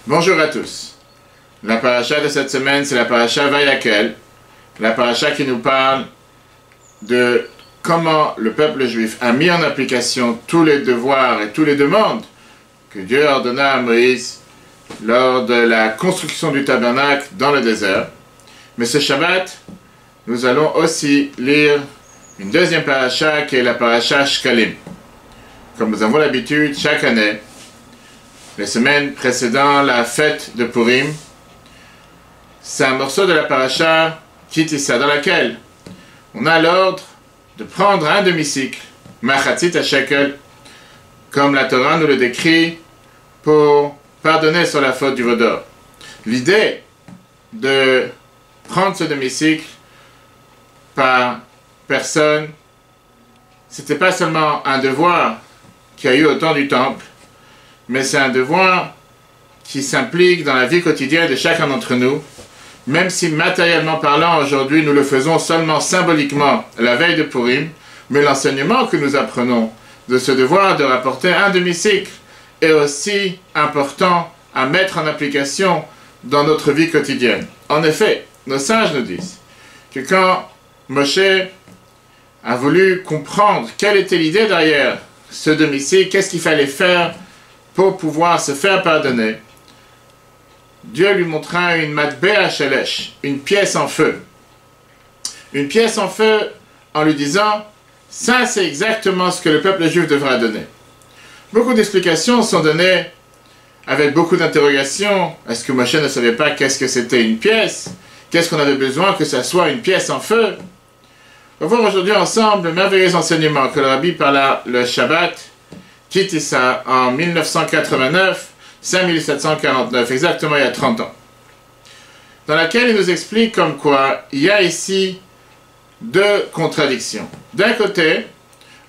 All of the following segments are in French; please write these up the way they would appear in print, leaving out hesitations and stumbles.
Bonjour à tous. La paracha de cette semaine, c'est la paracha Vayakel, la paracha qui nous parle de comment le peuple juif a mis en application tous les devoirs et toutes les demandes que Dieu ordonna à Moïse lors de la construction du tabernacle dans le désert. Mais ce Shabbat, nous allons aussi lire une deuxième paracha qui est la paracha Shkalim. Comme nous avons l'habitude, chaque année, les semaines précédant la fête de Purim, c'est un morceau de la paracha Kitissa dans laquelle on a l'ordre de prendre un demi-cycle, Machatzit à shekel, comme la Torah nous le décrit, pour pardonner sur la faute du vaudor. L'idée de prendre ce demi-cycle par personne, c'était pas seulement un devoir qu'il y a eu au temps du temple, mais c'est un devoir qui s'implique dans la vie quotidienne de chacun d'entre nous, même si matériellement parlant aujourd'hui nous le faisons seulement symboliquement la veille de Purim, mais l'enseignement que nous apprenons de ce devoir de rapporter un demi-cycle est aussi important à mettre en application dans notre vie quotidienne. En effet, nos sages nous disent que quand Moshe a voulu comprendre quelle était l'idée derrière ce demi-cycle, qu'est-ce qu'il fallait faire pour pouvoir se faire pardonner, Dieu lui montra une matbea shelesh, une pièce en feu. Une pièce en feu en lui disant, ça c'est exactement ce que le peuple juif devra donner. Beaucoup d'explications sont données avec beaucoup d'interrogations. Est-ce que Moshe ne savait pas qu'est-ce que c'était une pièce? Qu'est-ce qu'on avait besoin que ça soit une pièce en feu? On va voir aujourd'hui ensemble le merveilleux enseignement que le Rabbi parla le Shabbat, Kitissa, en 1989, 5749, exactement il y a 30 ans, dans laquelle il nous explique comme quoi il y a ici deux contradictions. D'un côté,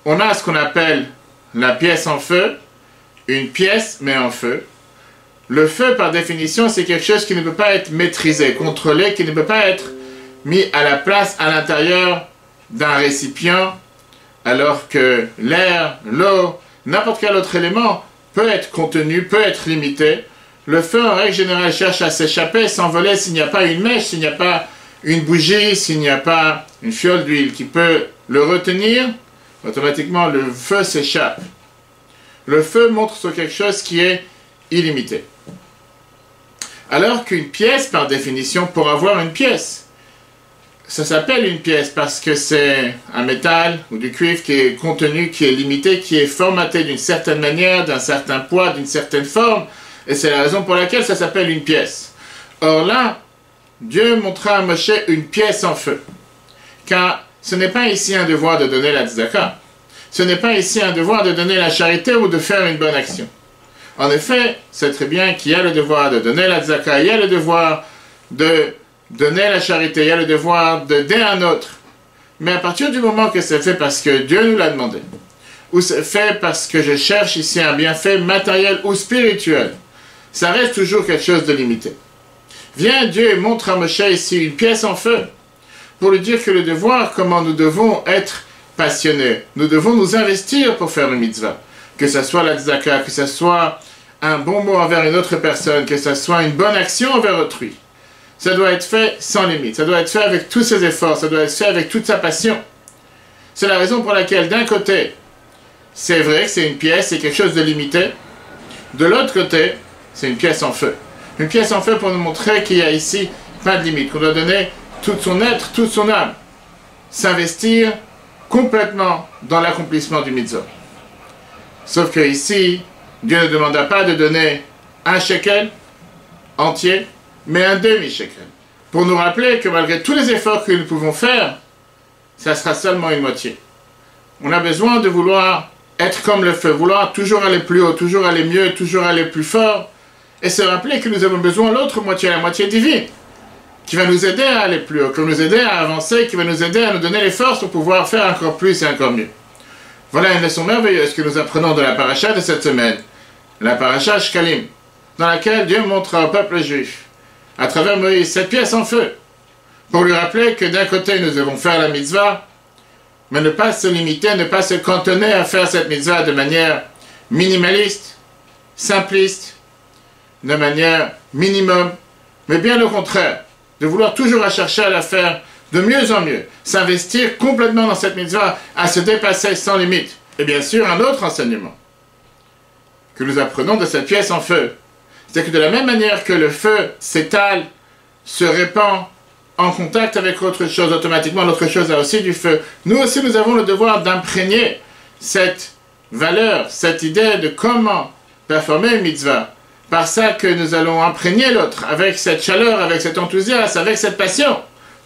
on a ce qu'on appelle la pièce en feu, une pièce mais en feu. Le feu, par définition, c'est quelque chose qui ne peut pas être maîtrisé, contrôlé, qui ne peut pas être mis à la place à l'intérieur d'un récipient, alors que l'air, l'eau, n'importe quel autre élément peut être contenu, peut être limité. Le feu, en règle générale, cherche à s'échapper, s'envoler s'il n'y a pas une mèche, s'il n'y a pas une bougie, s'il n'y a pas une fiole d'huile qui peut le retenir, automatiquement le feu s'échappe. Le feu montre sur quelque chose qui est illimité. Alors qu'une pièce, par définition, pour avoir une pièce, ça s'appelle une pièce parce que c'est un métal ou du cuivre qui est contenu, qui est limité, qui est formaté d'une certaine manière, d'un certain poids, d'une certaine forme, et c'est la raison pour laquelle ça s'appelle une pièce. Or là, Dieu montra à Moshe une pièce en feu, car ce n'est pas ici un devoir de donner la tzedaka, ce n'est pas ici un devoir de donner la charité ou de faire une bonne action. En effet, c'est très bien qu'il y a le devoir de donner la tzedaka, il y a le devoir de donner la charité, il y a le devoir d'aider un autre. Mais à partir du moment que c'est fait parce que Dieu nous l'a demandé, ou c'est fait parce que je cherche ici un bienfait matériel ou spirituel, ça reste toujours quelque chose de limité. Viens Dieu et montre à Moshe ici une pièce en feu, pour lui dire que le devoir, comment nous devons être passionnés, nous devons nous investir pour faire une mitzvah, que ce soit la tzedaka, que ce soit un bon mot envers une autre personne, que ce soit une bonne action envers autrui. Ça doit être fait sans limite, ça doit être fait avec tous ses efforts, ça doit être fait avec toute sa passion. C'est la raison pour laquelle, d'un côté, c'est vrai que c'est une pièce, c'est quelque chose de limité. De l'autre côté, c'est une pièce en feu. Une pièce en feu pour nous montrer qu'il y a ici pas de limite, qu'on doit donner tout son être, toute son âme. S'investir complètement dans l'accomplissement du mitzvah. Sauf que ici, Dieu ne demanda pas de donner un shekel entier, mais un demi-shekel, pour nous rappeler que malgré tous les efforts que nous pouvons faire, ça sera seulement une moitié. On a besoin de vouloir être comme le feu, vouloir toujours aller plus haut, toujours aller mieux, toujours aller plus fort, et se rappeler que nous avons besoin de l'autre moitié, la moitié divine, qui va nous aider à aller plus haut, qui va nous aider à avancer, qui va nous aider à nous donner les forces pour pouvoir faire encore plus et encore mieux. Voilà une leçon merveilleuse que nous apprenons de la paracha de cette semaine, la paracha Shkalim, dans laquelle Dieu montre au peuple juif, à travers Moïse, cette pièce en feu, pour lui rappeler que d'un côté nous devons faire la mitzvah, mais ne pas se limiter, ne pas se cantonner à faire cette mitzvah de manière minimaliste, simpliste, de manière minimum, mais bien au contraire, de vouloir toujours chercher à la faire de mieux en mieux, s'investir complètement dans cette mitzvah, à se dépasser sans limite. Et bien sûr, un autre enseignement que nous apprenons de cette pièce en feu, c'est que de la même manière que le feu s'étale, se répand en contact avec autre chose, automatiquement l'autre chose a aussi du feu, nous aussi nous avons le devoir d'imprégner cette valeur, cette idée de comment performer une mitzvah. Par ça que nous allons imprégner l'autre avec cette chaleur, avec cet enthousiasme, avec cette passion,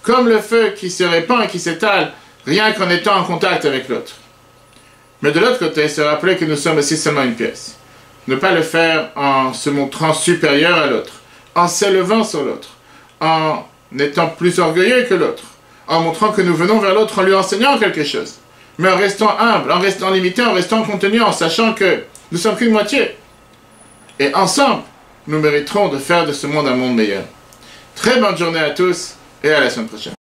comme le feu qui se répand et qui s'étale, rien qu'en étant en contact avec l'autre. Mais de l'autre côté, se rappeler que nous sommes aussi seulement une pièce. Ne pas le faire en se montrant supérieur à l'autre, en s'élevant sur l'autre, en étant plus orgueilleux que l'autre, en montrant que nous venons vers l'autre en lui enseignant quelque chose, mais en restant humble, en restant limité, en restant contenu, en sachant que nous sommes qu'une moitié. Et ensemble, nous mériterons de faire de ce monde un monde meilleur. Très bonne journée à tous et à la semaine prochaine.